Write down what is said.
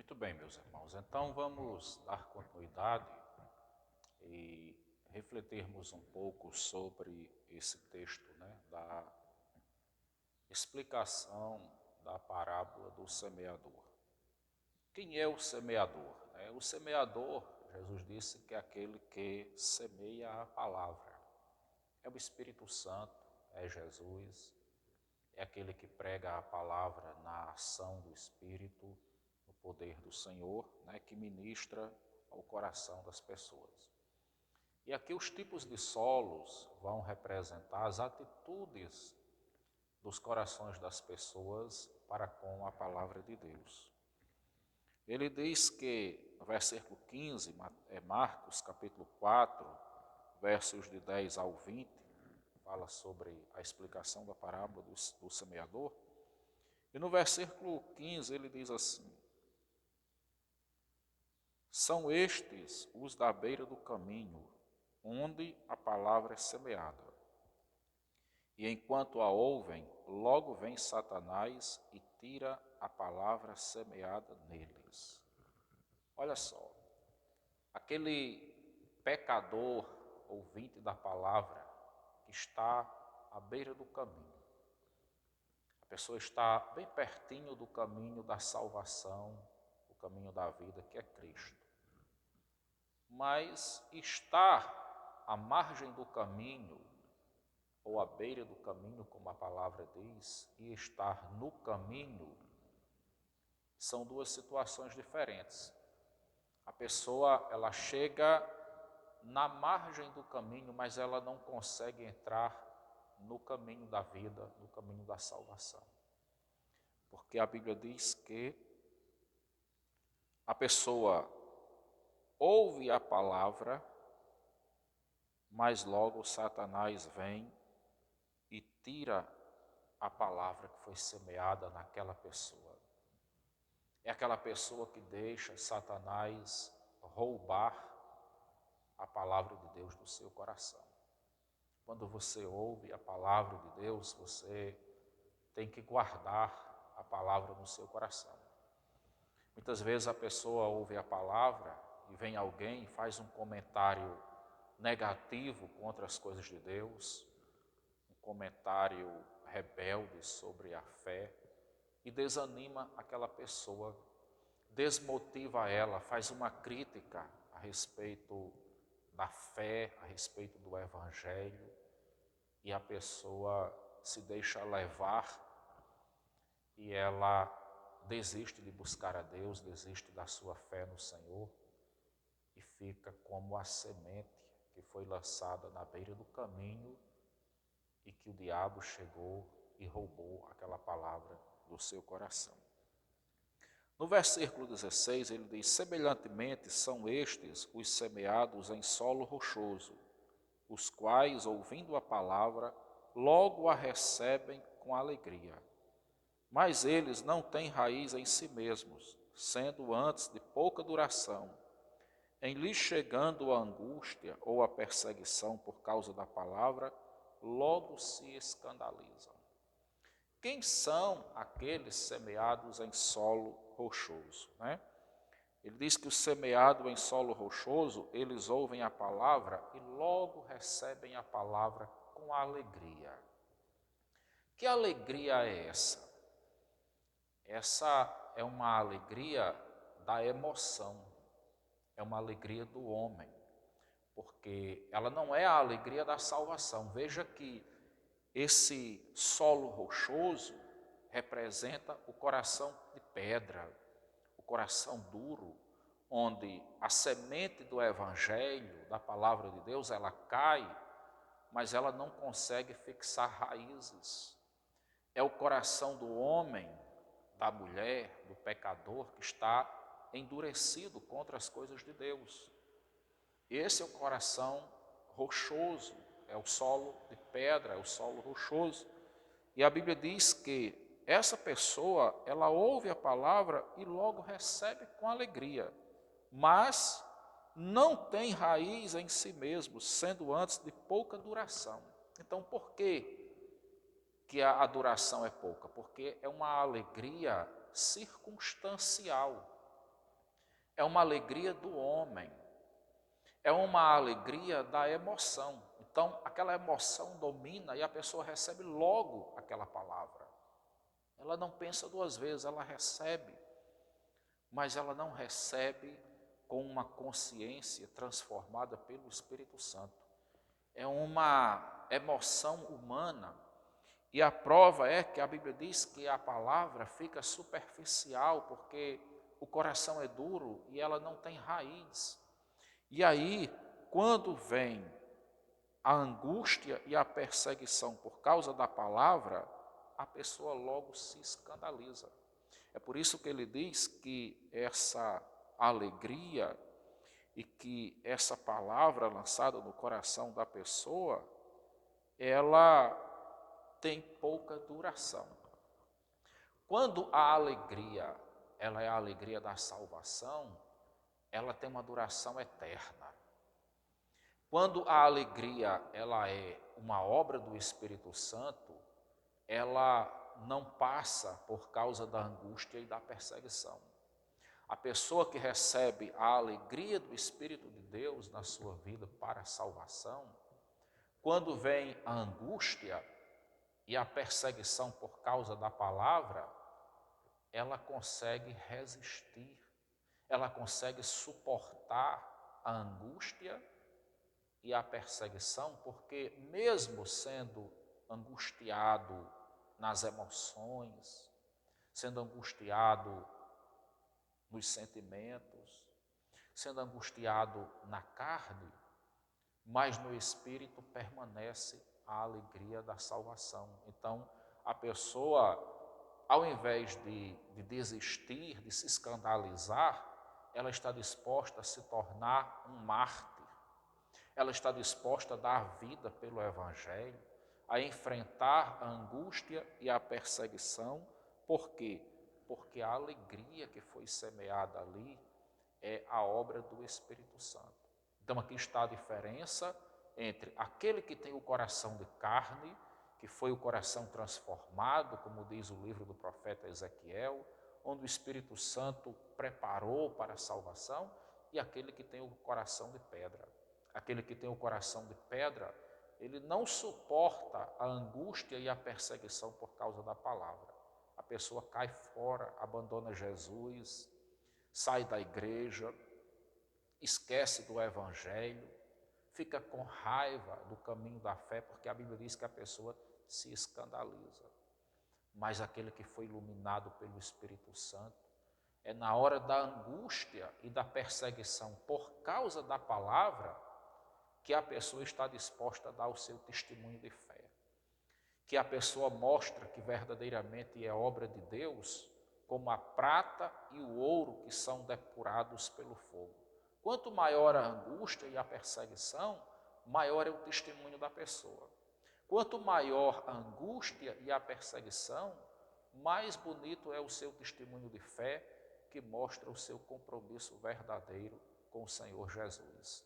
Muito bem, meus irmãos. Então vamos dar continuidade e refletirmos um pouco sobre esse texto, da explicação da parábola do semeador. Quem é o semeador? O semeador, Jesus disse que é aquele que semeia a palavra. É o Espírito Santo, é Jesus, é aquele que prega a palavra na ação do Espírito, no poder do Senhor, que ministra ao coração das pessoas. E aqui os tipos de solos vão representar as atitudes dos corações das pessoas para com a palavra de Deus. Ele diz que, no versículo 15, Marcos capítulo 4, versos de 10 ao 20, fala sobre a explicação da parábola do semeador. E no versículo 15 ele diz assim: são estes os da beira do caminho, onde a palavra é semeada. E enquanto a ouvem, logo vem Satanás e tira a palavra semeada neles. Olha só, aquele pecador ouvinte da palavra que está à beira do caminho. A pessoa está bem pertinho do caminho da salvação, o caminho da vida, que é Cristo. Mas estar à margem do caminho, ou à beira do caminho, como a palavra diz, e estar no caminho, são duas situações diferentes. A pessoa, ela chega na margem do caminho, mas ela não consegue entrar no caminho da vida, no caminho da salvação. Porque a Bíblia diz que a pessoa ouve a palavra, mas logo Satanás vem e tira a palavra que foi semeada naquela pessoa. É aquela pessoa que deixa Satanás roubar a palavra de Deus do seu coração. Quando você ouve a palavra de Deus, você tem que guardar a palavra no seu coração. Muitas vezes a pessoa ouve a palavra e vem alguém e faz um comentário negativo contra as coisas de Deus, um comentário rebelde sobre a fé, e desanima aquela pessoa, desmotiva ela, faz uma crítica a respeito da fé, a respeito do Evangelho, e a pessoa se deixa levar e ela desiste de buscar a Deus, desiste da sua fé no Senhor e fica como a semente que foi lançada na beira do caminho e que o diabo chegou e roubou aquela palavra do seu coração. No versículo 16 ele diz: semelhantemente são estes os semeados em solo rochoso, os quais, ouvindo a palavra, logo a recebem com alegria. Mas eles não têm raiz em si mesmos, sendo antes de pouca duração. Em lhes chegando a angústia ou a perseguição por causa da palavra, logo se escandalizam. Quem são aqueles semeados em solo rochoso? Ele diz que o semeado em solo rochoso, eles ouvem a palavra e logo recebem a palavra com alegria. Que alegria é essa? Essa é uma alegria da emoção, é uma alegria do homem, porque ela não é a alegria da salvação. Veja que esse solo rochoso representa o coração de pedra, o coração duro, onde a semente do Evangelho, da palavra de Deus, ela cai, mas ela não consegue fixar raízes. É o coração do homem, da mulher, do pecador, que está endurecido contra as coisas de Deus. Esse é o coração rochoso, é o solo de pedra, é o solo rochoso. E a Bíblia diz que essa pessoa, ela ouve a palavra e logo recebe com alegria, mas não tem raiz em si mesmo, sendo antes de pouca duração. Então, por que a duração é pouca? Porque é uma alegria circunstancial. é uma alegria do homem, é uma alegria da emoção. Então, aquela emoção domina e a pessoa recebe logo aquela palavra. Ela não pensa duas vezes, ela recebe, mas ela não recebe com uma consciência transformada pelo Espírito Santo. É uma emoção humana. E a prova é que a Bíblia diz que a palavra fica superficial, porque o coração é duro e ela não tem raiz. E aí, quando vem a angústia e a perseguição por causa da palavra, a pessoa logo se escandaliza. É por isso que ele diz que essa alegria e que essa palavra lançada no coração da pessoa, ela tem pouca duração. Quando a alegria, ela é a alegria da salvação, ela tem uma duração eterna. Quando a alegria, ela é uma obra do Espírito Santo, ela não passa por causa da angústia e da perseguição. A pessoa que recebe a alegria do Espírito de Deus na sua vida para a salvação, quando vem a angústia e a perseguição por causa da palavra, ela consegue resistir, ela consegue suportar a angústia e a perseguição, porque mesmo sendo angustiado nas emoções, sendo angustiado nos sentimentos, sendo angustiado na carne, mas no espírito permanece a alegria da salvação. Então, a pessoa, ao invés de desistir, de se escandalizar, ela está disposta a se tornar um mártir. Ela está disposta a dar vida pelo Evangelho, a enfrentar a angústia e a perseguição. Por quê? Porque a alegria que foi semeada ali é a obra do Espírito Santo. Então aqui está a diferença entre aquele que tem o coração de carne, que foi o coração transformado, como diz o livro do profeta Ezequiel, onde o Espírito Santo preparou para a salvação, e aquele que tem o coração de pedra. Aquele que tem o coração de pedra, ele não suporta a angústia e a perseguição por causa da palavra. A pessoa cai fora, abandona Jesus, sai da igreja, esquece do Evangelho, fica com raiva do caminho da fé, porque a Bíblia diz que a pessoa se escandaliza. Mas aquele que foi iluminado pelo Espírito Santo, é na hora da angústia e da perseguição por causa da palavra que a pessoa está disposta a dar o seu testemunho de fé. Que a pessoa mostra que verdadeiramente é obra de Deus, como a prata e o ouro que são depurados pelo fogo. Quanto maior a angústia e a perseguição, maior é o testemunho da pessoa. Quanto maior a angústia e a perseguição, mais bonito é o seu testemunho de fé, que mostra o seu compromisso verdadeiro com o Senhor Jesus.